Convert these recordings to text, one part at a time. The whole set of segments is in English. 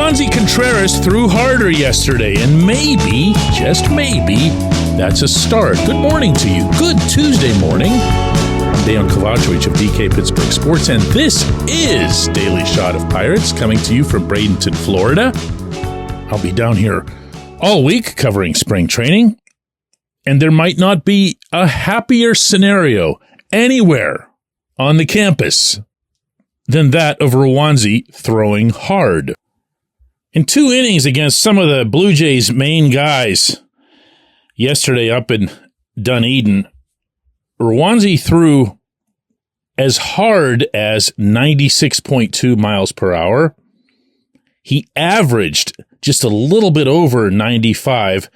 Roansy Contreras threw harder yesterday, and maybe, just maybe, that's a start. Good morning to you. Good Tuesday morning. I'm Dejan Kovacevic of DK Pittsburgh Sports, and this is Daily Shot of Pirates, coming to you from Bradenton, Florida. I'll be down here all week covering spring training, and there might not be a happier scenario anywhere on the campus than that of Roansy throwing hard. In 2 innings against some of the Blue Jays' main guys yesterday up in Dunedin, Roansy threw as hard as 96.2 miles per hour. He averaged just a little bit over 95,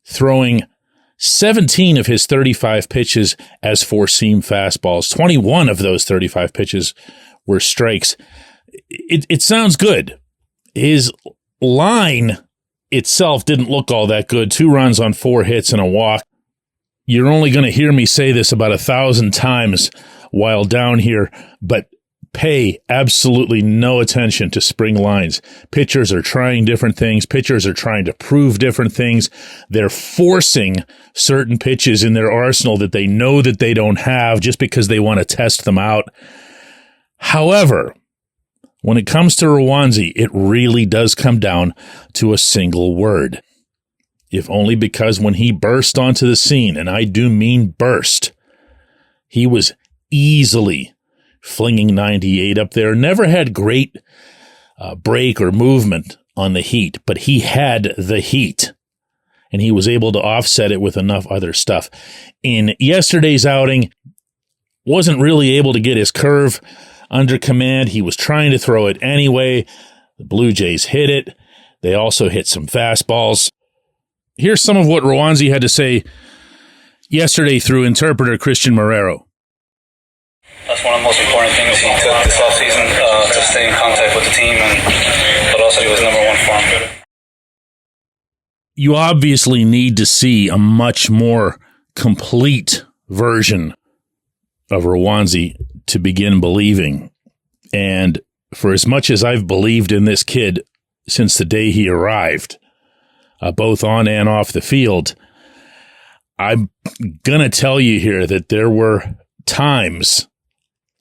throwing 17 of his 35 pitches as four-seam fastballs. 21 of those 35 pitches were strikes. It sounds good. His line itself didn't look all that good. 2 runs on 4 hits and a walk. You're only going to hear me say this about 1,000 times while down here, but pay absolutely no attention to spring lines. Pitchers are trying different things. Pitchers are trying to prove different things. They're forcing certain pitches in their arsenal that they know that they don't have just because they want to test them out. However, when it comes to Roansy, it really does come down to a single word. If only because when he burst onto the scene, and I do mean burst, he was easily flinging 98 up there. Never had great break or movement on the heat, but he had the heat, and he was able to offset it with enough other stuff. In yesterday's outing, wasn't really able to get his curve under command. He was trying to throw it anyway. The Blue Jays hit it. They also hit some fastballs. Here's some of what Roansy had to say yesterday through interpreter Christian Marrero. That's one of the most important things he took this offseason, to stay in contact with the team, but also he was number one farm. You obviously need to see a much more complete version of Roansy to begin believing. And for as much as I've believed in this kid since the day he arrived, both on and off the field, I'm going to tell you here that there were times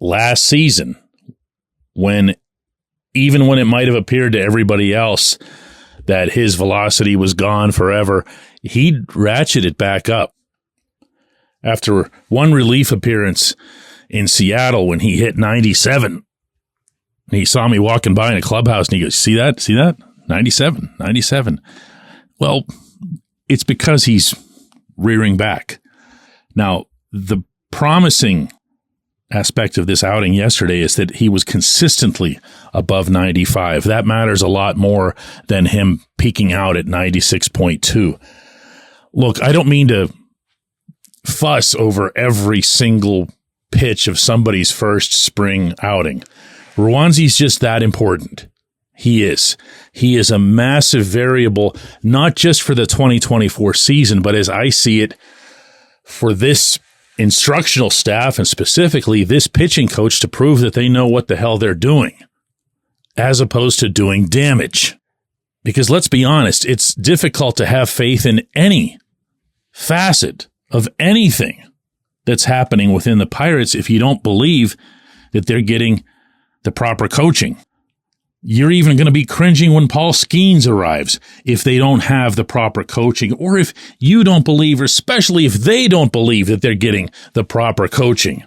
last season when, even when it might have appeared to everybody else that his velocity was gone forever, he'd ratchet it back up. After one relief appearance in Seattle when he hit 97, and he saw me walking by in a clubhouse and he goes, see that? 97. Well, it's because he's rearing back. Now, the promising aspect of this outing yesterday is that he was consistently above 95. That matters a lot more than him peaking out at 96.2. Look, I don't mean to fuss over every single pitch of somebody's first spring outing. Roansy's just that important. He is. He is a massive variable, not just for the 2024 season, but as I see it, for this instructional staff and specifically this pitching coach to prove that they know what the hell they're doing, as opposed to doing damage. Because let's be honest, it's difficult to have faith in any facet of anything that's happening within the Pirates if you don't believe that they're getting the proper coaching. You're even going to be cringing when Paul Skeens arrives if they don't have the proper coaching, or if you don't believe, or especially if they don't believe that they're getting the proper coaching.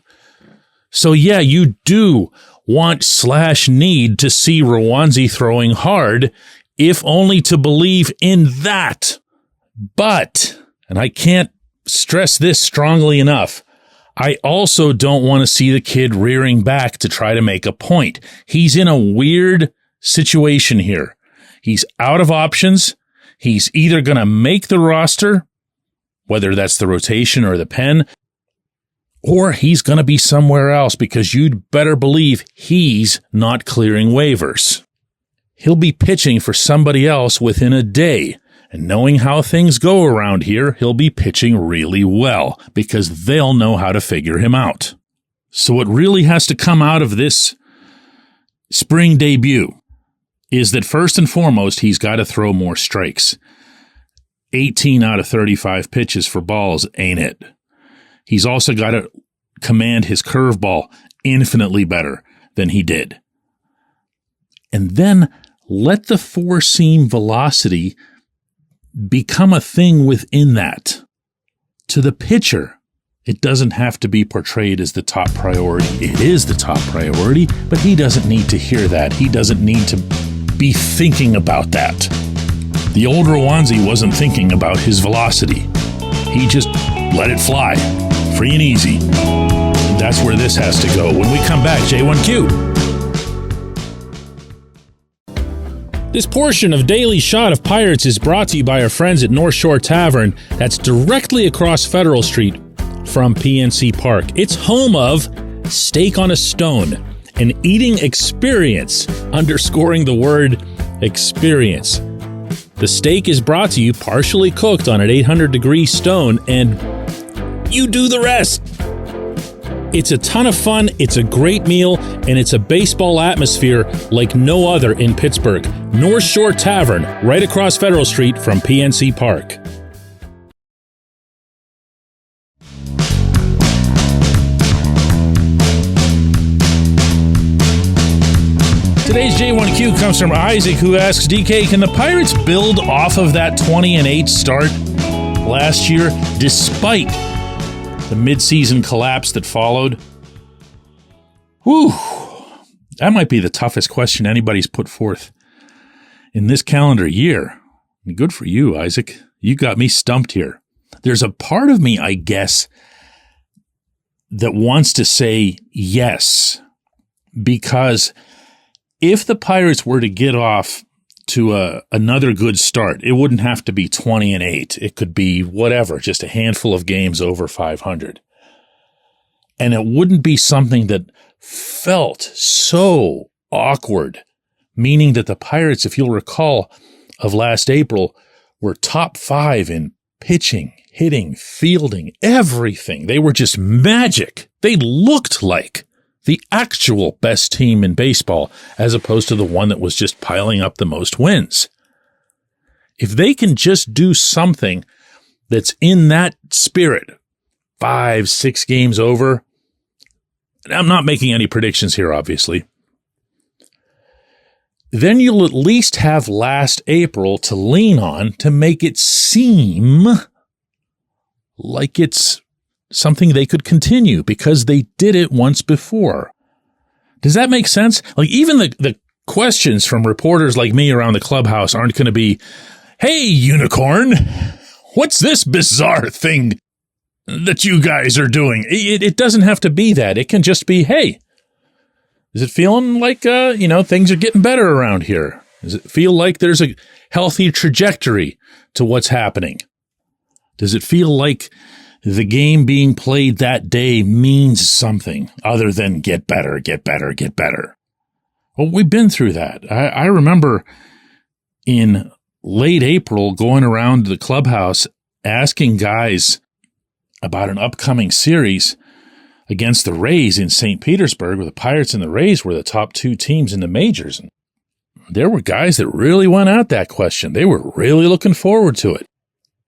So yeah, you do want/need to see Roansy throwing hard, if only to believe in that. But, and I can't stress this strongly enough, I also don't want to see the kid rearing back to try to make a point. He's in a weird situation here. He's out of options. He's either going to make the roster, whether that's the rotation or the pen, or he's going to be somewhere else, because you'd better believe he's not clearing waivers. He'll be pitching for somebody else within a day. And knowing how things go around here, he'll be pitching really well because they'll know how to figure him out. So what really has to come out of this spring debut is that first and foremost, he's got to throw more strikes. 18 out of 35 pitches for balls ain't it. He's also got to command his curveball infinitely better than he did. And then let the four-seam velocity become a thing within that. To the pitcher, it doesn't have to be portrayed as the top priority. It is the top priority, but he doesn't need to hear that. He doesn't need to be thinking about that. The old Roansy wasn't thinking about his velocity. He just let it fly, free and easy. That's where this has to go. When we come back, J1Q. This portion of Daily Shot of Pirates is brought to you by our friends at Northshore Tavern. That's directly across Federal Street from PNC Park. It's home of Steak on a Stone, an eating experience, underscoring the word experience. The steak is brought to you partially cooked on an 800-degree stone, and you do the rest. It's a ton of fun, it's a great meal, and it's a baseball atmosphere like no other in Pittsburgh. Northshore Tavern, right across Federal Street from PNC Park. Today's J1Q comes from Isaac, who asks, DK, can the Pirates build off of that 20-8 start last year, despite the midseason collapse that followed? Whew. That might be the toughest question anybody's put forth in this calendar year. Good for you, Isaac. You got me stumped here. There's a part of me, I guess, that wants to say yes, because if the Pirates were to get off to another good start, it wouldn't have to be 20-8. It could be whatever, just a handful of games over 500. And it wouldn't be something that felt so awkward, meaning that the Pirates, if you'll recall, of last April, were top 5 in pitching, hitting, fielding, everything. They were just magic. They looked like the actual best team in baseball, as opposed to the one that was just piling up the most wins. If they can just do something that's in that spirit, 5-6 games over, I'm not making any predictions here, obviously, then you'll at least have last April to lean on to make it seem like it's something they could continue, because they did it once before. Does that make sense? Like, even the questions from reporters like me around the clubhouse aren't going to be, hey, unicorn, what's this bizarre thing that you guys are doing? It doesn't have to be that. It can just be, hey, is it feeling like, things are getting better around here? Does it feel like there's a healthy trajectory to what's happening? Does it feel like the game being played that day means something other than get better, get better, get better? Well, we've been through that. I remember in late April going around the clubhouse asking guys about an upcoming series against the Rays in St. Petersburg, where the Pirates and the Rays were the top 2 teams in the majors. And there were guys that really went at that question. They were really looking forward to it.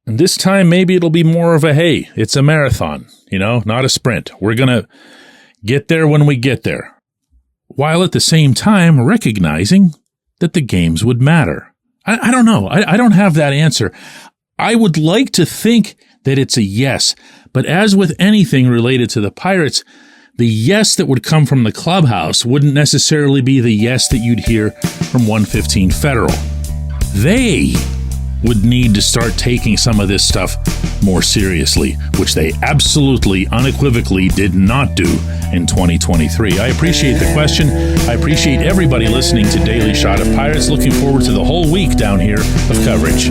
And this time, maybe it'll be more of a, hey, it's a marathon, not a sprint. We're going to get there when we get there, while at the same time recognizing that the games would matter. I don't know. I don't have that answer. I would like to think that it's a yes, but as with anything related to the Pirates, the yes that would come from the clubhouse wouldn't necessarily be the yes that you'd hear from 115 Federal. They would need to start taking some of this stuff more seriously, which they absolutely, unequivocally did not do in 2023. I appreciate the question. I appreciate everybody listening to Daily Shot of Pirates. Looking forward to the whole week down here of coverage.